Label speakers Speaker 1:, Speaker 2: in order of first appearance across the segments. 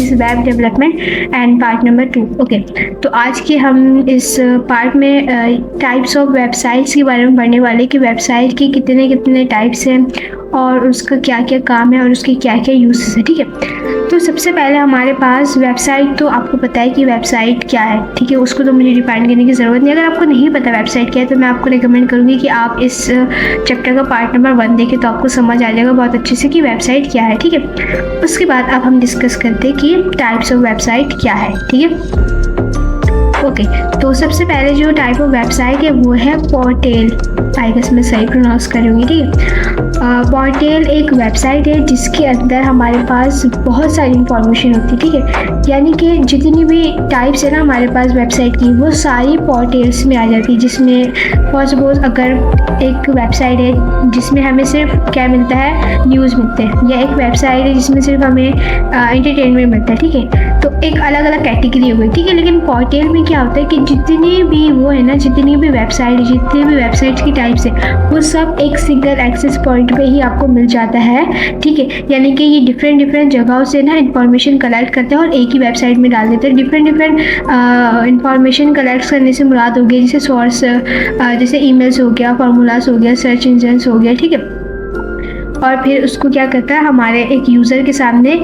Speaker 1: Is web development and part number 2। Okay, तो आज के हम इस पार्ट में टाइप्स ऑफ वेबसाइट्स के बारे में पढ़ने वाले कि वेबसाइट के कितने कितने टाइप्स हैं और उसका क्या क्या काम है और उसके क्या क्या यूज़ है। ठीक है, तो सबसे पहले हमारे पास वेबसाइट, तो आपको पता है कि वेबसाइट क्या है। ठीक है, उसको तो मुझे डिफाइन करने की ज़रूरत नहीं। अगर आपको नहीं पता वेबसाइट क्या है तो मैं आपको रिकमेंड करूँगी कि आप इस चैप्टर का पार्ट नंबर 1 देखें, तो आपको समझ आ जाएगा बहुत अच्छे से कि वेबसाइट क्या है। ठीक है, उसके बाद अब हम डिस्कस करते हैं कि टाइप्स ऑफ वेबसाइट क्या है। ठीक है, ओके, तो सबसे पहले जो टाइप ऑफ वेबसाइट है वो है पोर्टल। आई गेस मैं सही प्रोनाउंस करूँगी। ठीक है, पोर्टल एक वेबसाइट है जिसके अंदर हमारे पास बहुत सारी इंफॉर्मेशन होती है। ठीक है, यानी कि जितनी भी टाइप्स है ना हमारे पास वेबसाइट की, वो सारी पोर्टल्स में आ जाती है। जिसमें फॉर सपोज अगर एक वेबसाइट है जिसमें हमें सिर्फ क्या मिलता है, न्यूज़ मिलते हैं, या एक वेबसाइट है जिसमें सिर्फ हमें एंटरटेनमेंट मिलता है। ठीक है, तो एक अलग अलग कैटेगरी हो गई। ठीक है, लेकिन पोर्टल में क्या होता है कि जितनी भी वो है ना, जितनी भी वेबसाइट, जितनी भी वेबसाइट्स की टाइप्स है, वो सब एक सिंगल एक्सेस पॉइंट पे ही आपको मिल जाता है। ठीक है, यानी कि ये डिफरेंट डिफरेंट जगहों से ना इंफॉर्मेशन कलेक्ट करते हैं और एक ही वेबसाइट में डाल देते हैं। डिफरेंट डिफरेंट इंफॉर्मेशन कलेक्ट करने से मुराद हो गया जैसे सोर्स, जैसे ईमेल्स हो गया, फार्मूलाज हो गया, सर्च इंजन्स हो गया। ठीक है, और फिर उसको क्या करता है, हमारे एक यूज़र के सामने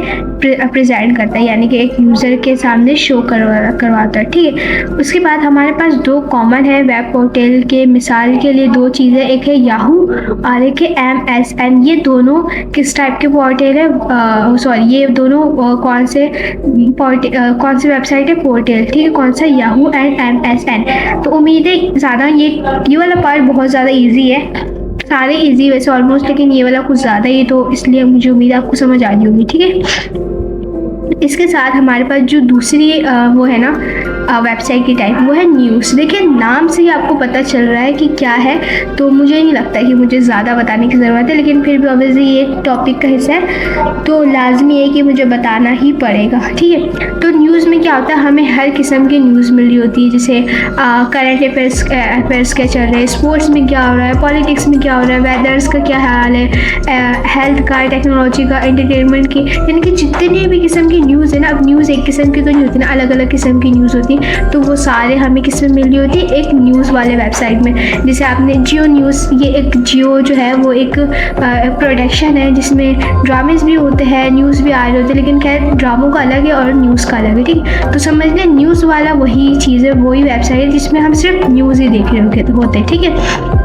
Speaker 1: प्रेजेंट करता है, यानी कि एक यूज़र के सामने शो करवाता है। ठीक है, उसके बाद हमारे पास दो कॉमन है वेब पोर्टल के। मिसाल के लिए दो चीज़ें, एक है याहू और एक है MSN। ये दोनों किस टाइप के पोर्टल है, सॉरी, ये दोनों कौन से वेबसाइट है, पोर्टल। ठीक है, कौन सा, याहू एंड MSN। तो उम्मीद है ज़्यादा ये वाला पार्ट बहुत ज़्यादा ईजी है, सारे इजी वैसे ऑलमोस्ट, लेकिन ये वाला कुछ ज़्यादा ही है, तो इसलिए मुझे उम्मीद है आपको समझ आ रही होगी। ठीक है, इसके साथ हमारे पास जो दूसरी वो है ना वेबसाइट की टाइप, वो है न्यूज़। देखिए, नाम से ही आपको पता चल रहा है कि क्या है, तो मुझे नहीं लगता कि मुझे ज़्यादा बताने की ज़रूरत है, लेकिन फिर भी ऑब्वियसली ये टॉपिक का हिस्सा है तो लाजमी है कि मुझे बताना ही पड़ेगा। ठीक है, तो न्यूज़ में क्या होता है, हमें हर किस्म की न्यूज़ मिल रही होती है। जैसे करंट अफेयर्स क्या चल रहे हैं, स्पोर्ट्स में क्या हो रहा है, पॉलिटिक्स में क्या हो रहा है, वेदर्स का क्या हाल है, हेल्थ का, टेक्नोलॉजी का, एंटरटेनमेंट की, यानी कि जितनी भी किस्म की न्यूज़ है ना। अब न्यूज़ एक किस्म की तो नहीं होती ना, अलग अलग किस्म की न्यूज़ होती है, तो वो सारे हमें किस में मिल रही होती है, एक न्यूज़ वाले वेबसाइट में। जैसे आपने जियो न्यूज़, ये एक जियो जो है वो एक प्रोडक्शन है जिसमें ड्रामेज भी होते हैं, न्यूज़ भी आ रहे होते हैं, लेकिन खैर ड्रामों का अलग है और न्यूज़ का अलग है। ठीक, तो समझ लें न्यूज़ वाला वही चीज़ है, वही वेबसाइट है जिसमें हम सिर्फ न्यूज़ ही देख रहे होते हैं। ठीक है,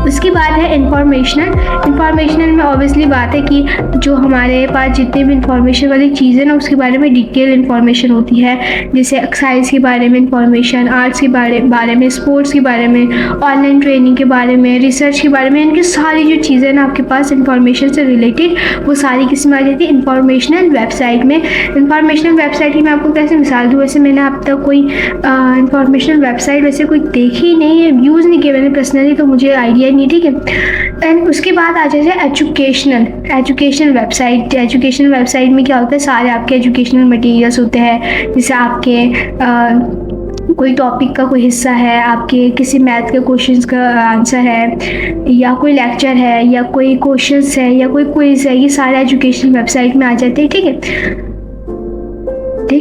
Speaker 1: उसके बाद है इंफॉर्मेशनल में ऑब्वियसली बात है कि जो हमारे पास जितने भी इंफॉर्मेशन वाली चीज़ें ना उसके बारे में डिटेल इंफॉर्मेशन होती है। जैसे साइंस के बारे में इंफॉर्मेशन, आर्ट्स के बारे में, स्पोर्ट्स के बारे में, ऑनलाइन ट्रेनिंग के बारे में, रिसर्च के बारे में, इनकी सारी जो चीज़ें ना आपके पास इंफॉर्मेशन से रिलेटेड, वो सारी किस में आ जाती है, इंफॉर्मेशनल वेबसाइट में। इंफॉर्मेशनल वेबसाइट की मैं आपको कैसे मिसाल दूँ, वैसे मैंने अब तक कोई इंफॉर्मेशनल वेबसाइट वैसे कोई देखी नहीं है, यूज़ नहीं किया मैंने पर्सनली, तो मुझे आइडिया नहीं। ठीक है, एंड उसके बाद आ जाए एजुकेशनल वेबसाइट। एजुकेशनल वेबसाइट में क्या होता है, सारे आपके एजुकेशनल मटेरियल्स होते हैं। जैसे आपके कोई टॉपिक का कोई हिस्सा है, आपके किसी मैथ के क्वेश्चंस का आंसर है, या कोई लेक्चर है, या कोई क्वेश्चंस है, या कोई क्विज है, ये सारे एजुकेशनल वेबसाइट में आ जाते हैं। ठीक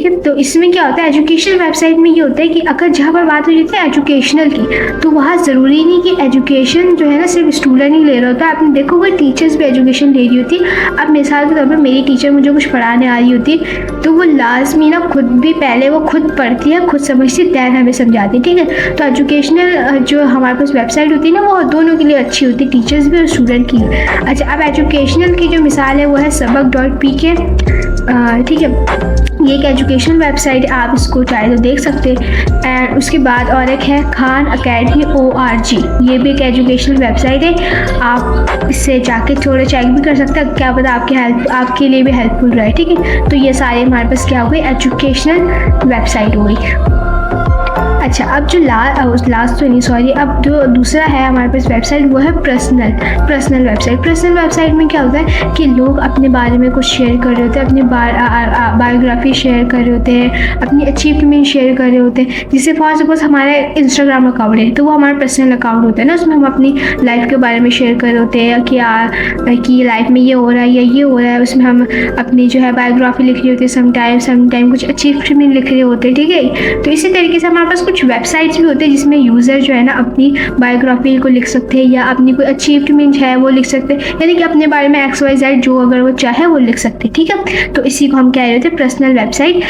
Speaker 1: है, तो इसमें क्या होता है, एजुकेशनल वेबसाइट में ये होता है कि अगर जहाँ पर बात हो जाती है एजुकेशनल की, तो वहाँ ज़रूरी नहीं कि एजुकेशन जो है ना सिर्फ स्टूडेंट ही ले रहा होता है। आपने देखो कोई टीचर्स भी एजुकेशन ले रही होती है। अब मिसाल के तौर पर मेरी टीचर मुझे कुछ पढ़ाने आ रही होती है, तो वो लाजमी ना खुद भी पहले वो खुद पढ़ती है, खुद समझती है, दैन हमें समझाती है। ठीक है, तो एजुकेशनल जो हमारे पास वेबसाइट होती है ना, वो दोनों के लिए अच्छी होती है, टीचर्स भी और स्टूडेंट की। अच्छा, अब एजुकेशनल की जो मिसाल है वो है सबक.pk। ठीक है, ये एक एजुकेशनल वेबसाइट, आप इसको चाहे तो देख सकते हैं। एंड उसके बाद और एक है खान अकेडमी ORG, ये भी एक एजुकेशनल वेबसाइट है, आप इससे जाके थोड़ा चेक भी कर सकते हैं, क्या पता आपके लिए भी हेल्पफुल रहे। ठीक है, तो ये सारे हमारे पास क्या हो गई, एजुकेशनल वेबसाइट हो गई। अच्छा, अब जो लास्ट तो नहीं, सॉरी, अब जो दूसरा है हमारे पास वेबसाइट, वो है पर्सनल वेबसाइट। पर्सनल वेबसाइट में क्या होता है कि लोग अपने बारे में कुछ शेयर कर रहे होते हैं, अपनी बायोग्राफी शेयर कर रहे होते हैं, अपनी अचीवमेंट शेयर कर रहे होते हैं। जैसे फॉर सपोज हमारा इंस्टाग्राम अकाउंट है, तो वो हमारा पर्सनल अकाउंट होता है ना, उसमें हम अपनी लाइफ के बारे में शेयर कर रहे होते हैं कि लाइफ में ये हो रहा है या ये हो रहा है। उसमें हम अपनी जो है बायोग्राफी लिख रहे होते हैं, समटाइम कुछ अचीवमेंट लिख रहे होते हैं, ठीक है। तो इसी तरीके से हमारे पास कुछ वेबसाइट्स भी होते हैं जिसमें यूज़र जो है ना अपनी बायोग्राफी को लिख सकते हैं या अपनी कोई अचीवमेंट है वो लिख सकते हैं, यानी कि अपने बारे में XYZ जो अगर वो चाहे वो लिख सकते हैं, ठीक है। तो इसी को हम कह रहे थे पर्सनल वेबसाइट।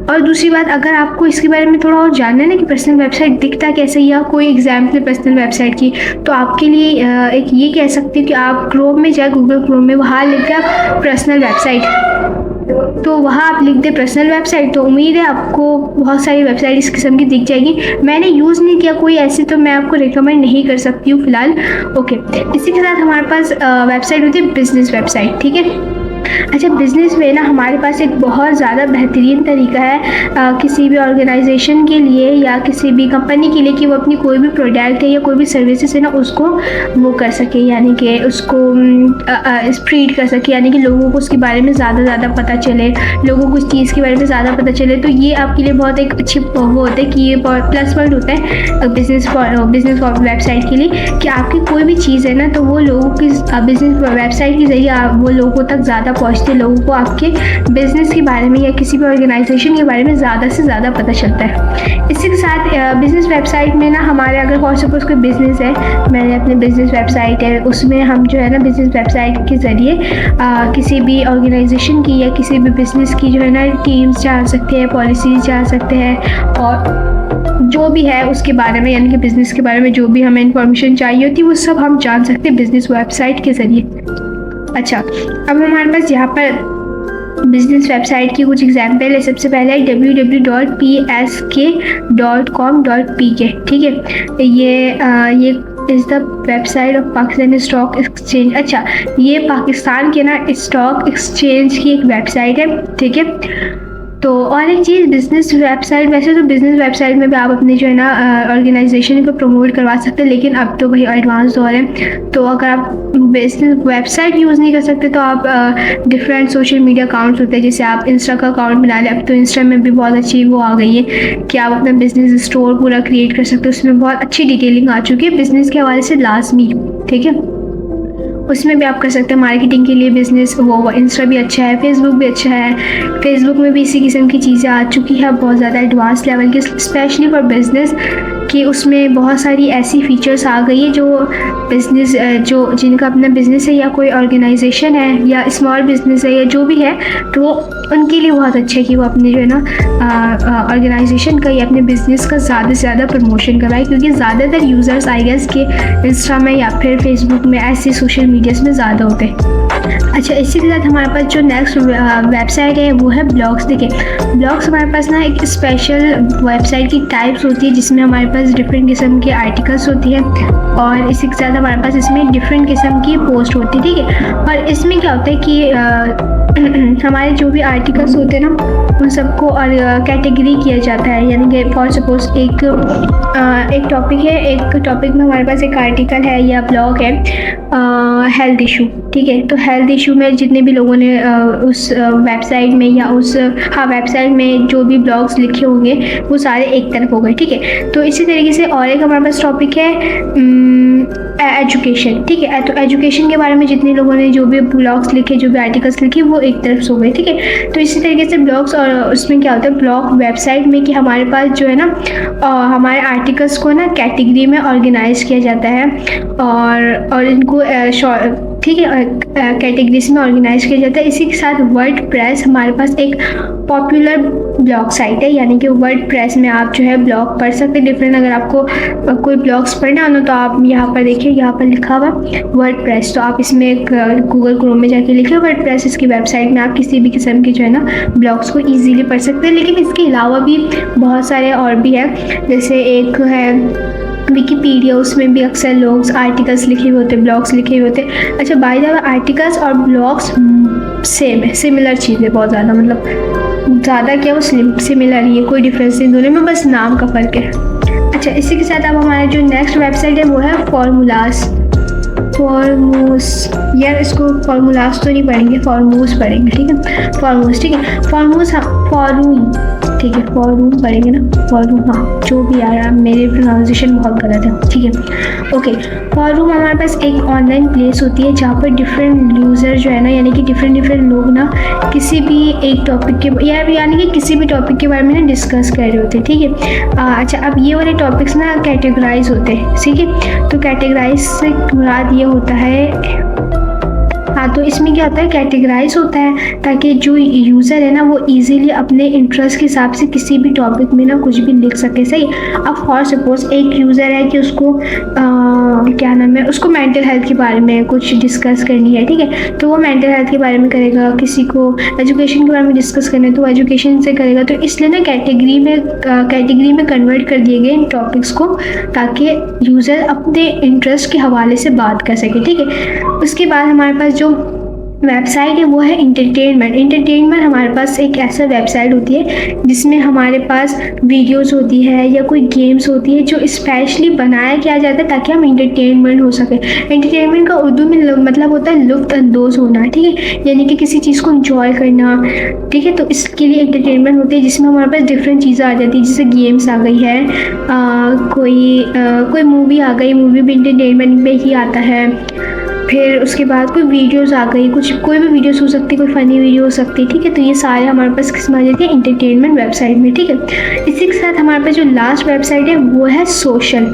Speaker 1: और दूसरी बात, अगर आपको इसके बारे में थोड़ा और जानना है ना कि पर्सनल वेबसाइट दिखता कैसे या कोई एग्जाम्पल पर्सनल वेबसाइट की, तो आपके लिए एक ये कह सकते हैं कि आप क्रोम में जाए, गूगल क्रोम में, वहाँ लिख के आप पर्सनल वेबसाइट, तो वहाँ आप लिख दे पर्सनल वेबसाइट, तो उम्मीद है आपको बहुत सारी वेबसाइट इस किस्म की दिख जाएगी। मैंने यूज़ नहीं किया कोई ऐसी, तो मैं आपको रिकमेंड नहीं कर सकती हूँ फ़िलहाल। ओके, इसी के साथ हमारे पास वेबसाइट होती है बिजनेस वेबसाइट, ठीक है। अच्छा, बिज़नेस में ना हमारे पास एक बहुत ज़्यादा बेहतरीन तरीका है किसी भी ऑर्गेनाइजेशन के लिए या किसी भी कंपनी के लिए कि वो अपनी कोई भी प्रोडक्ट है या कोई भी सर्विसेज है ना उसको वो कर सके, यानी कि उसको स्प्रेड कर सके, यानी कि लोगों को उसके बारे में ज़्यादा पता चले, लोगों को उस चीज़ के बारे में ज़्यादा पता चले। तो ये आपके लिए बहुत एक अच्छी वो होता है कि ये बहुत प्लस पॉइंट होता है बिज़नेस वेबसाइट के लिए कि आपकी कोई भी चीज़ है ना तो वो लोगों की बिज़नेस वेबसाइट के ज़रिए वो लोगों तक ज़्यादा पहुँचते, लोगों को आपके बिज़नेस के बारे में या किसी भी ऑर्गेनाइजेशन के बारे में ज़्यादा से ज़्यादा पता चलता है। इसी के साथ बिज़नेस वेबसाइट में ना हमारे अगर फॉर सपोज कोई बिज़नेस है, मैंने अपने बिज़नेस वेबसाइट है, उसमें हम जो है ना बिज़नेस वेबसाइट के ज़रिए किसी भी ऑर्गेनाइजेशन की या किसी भी बिज़नेस की जो है ना टीम्स जान सकते हैं, पॉलिसीज़ जान सकते हैं और जो भी है उसके बारे में, यानी कि बिज़नेस के बारे में जो भी हमें इंफॉर्मेशन चाहिए होती है वो सब हम जान सकते हैं बिज़नेस वेबसाइट के ज़रिए। अच्छा, अब हमारे पास यहाँ पर बिज़नेस वेबसाइट की कुछ एग्जाम्पल है। सबसे पहले है www.psk.com.pk, ठीक है। ये is the website of Pakistan stock exchange. अच्छा, ये पाकिस्तान के ना स्टॉक एक्सचेंज की एक वेबसाइट है, ठीक है। तो और एक चीज़, बिज़नेस वेबसाइट, वैसे तो बिज़नेस वेबसाइट में भी आप अपनी जो है ना ऑर्गेनाइजेशन को प्रमोट करवा सकते हैं, लेकिन अब तो भाई एडवांस दौर है, तो अगर आप बिज़नेस वेबसाइट यूज़ नहीं कर सकते तो आप डिफरेंट सोशल मीडिया अकाउंट्स होते हैं, जैसे आप इंस्टा का अकाउंट बना लें। अब तो इंस्टा में भी बहुत अच्छी वो आ गई है कि आप अपना बिज़नेस स्टोर पूरा क्रिएट कर सकते हो, उसमें बहुत अच्छी डिटेलिंग आ चुकी है बिज़नेस के हवाले से लाजमी, ठीक है। उसमें भी आप कर सकते हैं मार्केटिंग के लिए बिज़नेस वो इंस्टा भी अच्छा है, फेसबुक भी अच्छा है। फेसबुक में भी इसी किस्म की चीज़ें आ चुकी है बहुत ज़्यादा एडवांस लेवल की, स्पेशली फॉर बिज़नेस, कि उसमें बहुत सारी ऐसी फीचर्स आ गई है जो बिज़नेस जो जिनका अपना बिज़नेस है या कोई ऑर्गेनाइजेशन है या स्मॉल बिज़नेस है या जो भी है, तो उनके लिए बहुत अच्छा है कि वो अपने जो है ना ऑर्गेनाइजेशन का या अपने बिज़नेस का ज़्यादा से ज़्यादा प्रमोशन करवाए, क्योंकि ज़्यादातर यूज़र्स आई गेस के इंस्टा में या फिर फेसबुक में ऐसे सोशल मीडियाज़ में ज़्यादा होते हैं। अच्छा, इसी के साथ हमारे पास जो नेक्स्ट वेबसाइट है वो है ब्लॉग्स। देखिए, ब्लॉग्स हमारे पास ना एक स्पेशल वेबसाइट की टाइप्स होती है जिसमें हमारे पास डिफरेंट किस्म के आर्टिकल्स होती है और इसी के साथ हमारे पास इसमें डिफरेंट किस्म की पोस्ट होती है, ठीक है। और इसमें क्या होता है कि हमारे जो भी आर्टिकल्स होते हैं ना उन सबको और कैटेगरी किया जाता है, यानी कि फॉर सपोज एक टॉपिक है, एक टॉपिक में हमारे पास एक आर्टिकल है या ब्लॉग है हेल्थ इशू, ठीक है। तो हेल्थ इशू में जितने भी लोगों ने उस वेबसाइट में या उस वेबसाइट में जो भी ब्लॉग्स लिखे होंगे वो सारे एक तरफ हो गए, ठीक है। तो इसी तरीके से और एक हमारे पास टॉपिक है एजुकेशन, ठीक है। तो एजुकेशन के बारे में जितने लोगों ने जो भी ब्लॉग्स लिखे, जो भी आर्टिकल्स लिखे, वो एक तरफ से हो गए, ठीक है। तो इसी तरीके से ब्लॉग्स, और उसमें क्या होता है ब्लॉग वेबसाइट में कि हमारे पास जो है ना हमारे आर्टिकल्स को ना कैटेगरी में ऑर्गेनाइज किया जाता है और इनको ठीक है कैटेगरीज में ऑर्गेनाइज किया जाता है। इसी के साथ वर्डप्रेस हमारे पास एक पॉपुलर ब्लॉग साइट है, यानी कि वर्डप्रेस में आप जो है ब्लॉग पढ़ सकते हैं डिफरेंट। अगर आपको कोई ब्लॉग्स पढ़ना हो तो आप यहाँ पर देखिए, यहाँ पर लिखा हुआ वर्डप्रेस, तो आप इसमें गूगल क्रोम में जाके लिखिए वर्डप्रेस, इसकी वेबसाइट में आप किसी भी किस्म के जो है ना ब्लॉग्स को ईजीली पढ़ सकते हैं। लेकिन इसके अलावा भी बहुत सारे और भी है, जैसे एक है विकीपीडिया, उसमें भी अक्सर लोग आर्टिकल्स लिखे हुए होते हैं, ब्लॉग्स लिखे हुए होते हैं। अच्छा, बाय द वे आर्टिकल्स और ब्लॉग्स सेम है, सिमिलर चीज़ है बहुत ज़्यादा, मतलब ज़्यादा क्या वो सिमिलर ही है, कोई डिफरेंस नहीं, दोनों में बस नाम का फ़र्क है। अच्छा, इसी के साथ अब हमारा जो नेक्स्ट वेबसाइट है वो है फॉर्मूलास। यार इसको फॉर्मूलास तो नहीं पढ़ेंगे, फॉर्मूस पढ़ेंगे, ठीक है, फॉर्मूस, ठीक है, फॉर्मूस, हाँ फॉर्म, ठीक है, फॉर्म पढ़ेंगे ना, फॉर्म, हाँ जो भी आ रहा, मेरी प्रोनाउंसिएशन बहुत गलत है, ठीक है, ओके। फॉर्म हमारे पास एक ऑनलाइन प्लेस होती है जहाँ पर डिफरेंट यूज़र जो है ना, यानी कि डिफरेंट लोग ना किसी भी एक टॉपिक के यानी कि किसी भी टॉपिक के बारे में ना डिस्कस कर रहे होते हैं, ठीक है। अच्छा, अब ये वाले टॉपिक्स ना कैटेगराइज होते हैं, ठीक है, तो कैटेगराइज से मुराद ये होता है, हाँ तो इसमें क्या होता है, कैटेगराइज होता है ताकि जो यूज़र है ना वो इजीली अपने इंटरेस्ट के हिसाब से किसी भी टॉपिक में ना कुछ भी लिख सके, सही। अब फॉर सपोज एक यूज़र है कि उसको क्या नाम है, उसको मेंटल हेल्थ के बारे में कुछ डिस्कस करनी है, ठीक है, तो वो मेंटल हेल्थ के बारे में करेगा, किसी को एजुकेशन के बारे में डिस्कस करना है तो वो एजुकेशन से करेगा। तो इसलिए ना कैटेगरी में कन्वर्ट कर दिए गए इन टॉपिक्स को ताकि यूज़र अपने इंटरेस्ट के हवाले से बात कर सके, ठीक है। उसके बाद हमारे पास जो वेबसाइट है वो है इंटरटेनमेंट हमारे पास एक ऐसा वेबसाइट होती है जिसमें हमारे पास वीडियोस होती है या कोई गेम्स होती है जो स्पेशली बनाया किया जाता है ताकि हम इंटरटेनमेंट हो सके। इंटरटेनमेंट का उर्दू में मतलब होता है लुत्फ़ अंदोज़ होना, ठीक है, यानी कि किसी चीज़ को इंजॉय करना, ठीक है। तो इसके लिए इंटरटेनमेंट होती है जिसमें हमारे पास डिफरेंट चीज़ें आ जाती है, जैसे गेम्स आ गई है, कोई मूवी आ गई, मूवी भी इंटरटेनमेंट में ही आता है। फिर उसके बाद कोई वीडियोस आ गई, कोई भी वीडियोस हो सकती है, कोई फ़नी वीडियो हो सकती है, ठीक है। तो ये सारे हमारे पास किस में आ जाती है, इंटरटेनमेंट वेबसाइट में, ठीक है। इसी के साथ हमारे पास जो लास्ट वेबसाइट है वो है सोशल।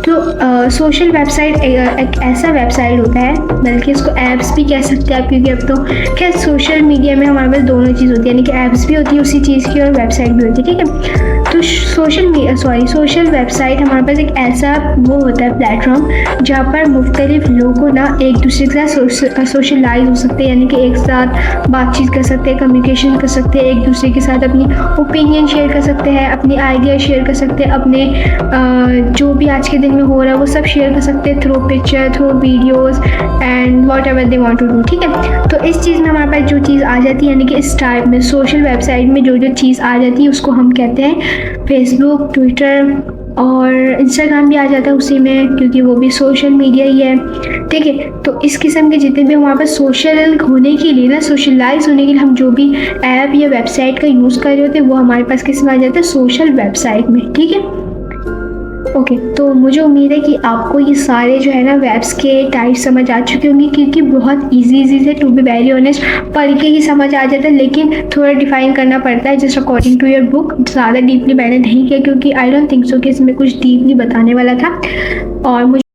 Speaker 1: तो सोशल वेबसाइट एक ऐसा वेबसाइट होता है, बल्कि इसको ऐप्स भी कह सकते हैं आप, क्योंकि अब तो खैर सोशल मीडिया में हमारे पास दोनों चीज़ होती है, यानी कि ऐप्स भी होती है उसी चीज़ की और वेबसाइट भी होती है, ठीक है। तो सोशल वेबसाइट हमारे पास एक ऐसा वो होता है प्लेटफॉर्म जहाँ पर मुख्तलिफ लोगों ना एक दूसरे के साथ सोशलाइज हो सकते हैं, यानी कि एक साथ बातचीत कर सकते हैं, कम्युनिकेशन कर सकते हैं, एक दूसरे के साथ अपनी ओपिनियन शेयर कर सकते हैं, अपनी आइडिया शेयर कर सकते हैं, अपने जो भी आज के दिन में हो रहा है वो सब शेयर कर सकते हैं through picture, through videos and whatever they want to do, ठीक है। तो इस चीज़ में हमारे पास जो चीज़ आ जाती है, यानी कि इस टाइप में सोशल वेबसाइट में जो चीज़ आ जाती है उसको हम कहते हैं फेसबुक, ट्विटर और इंस्टाग्राम भी आ जाता है उसी में, क्योंकि वो भी सोशल मीडिया ही है, ठीक है। तो इस किस्म के जितने भी हमारे पास सोशल होने के लिए ना, सोशलाइज होने के लिए हम जो भी ऐप या वेबसाइट का यूज़ कर रहे होते हैं वो हमारे पास किस में आ जाता है, सोशल वेबसाइट में, ठीक है। ओके, तो मुझे उम्मीद है कि आपको ये सारे जो है ना वेब्स के टाइप समझ आ चुके होंगे, क्योंकि बहुत इजी से, टू बी वेरी ऑनेस्ट, पढ़ के ही समझ आ जाता है, लेकिन थोड़ा डिफाइन करना पड़ता है just according to your book. ज़्यादा डीपली मैंने नहीं किया क्योंकि आई डोंट थिंक सो कि इसमें कुछ डीपली बताने वाला था। और मुझे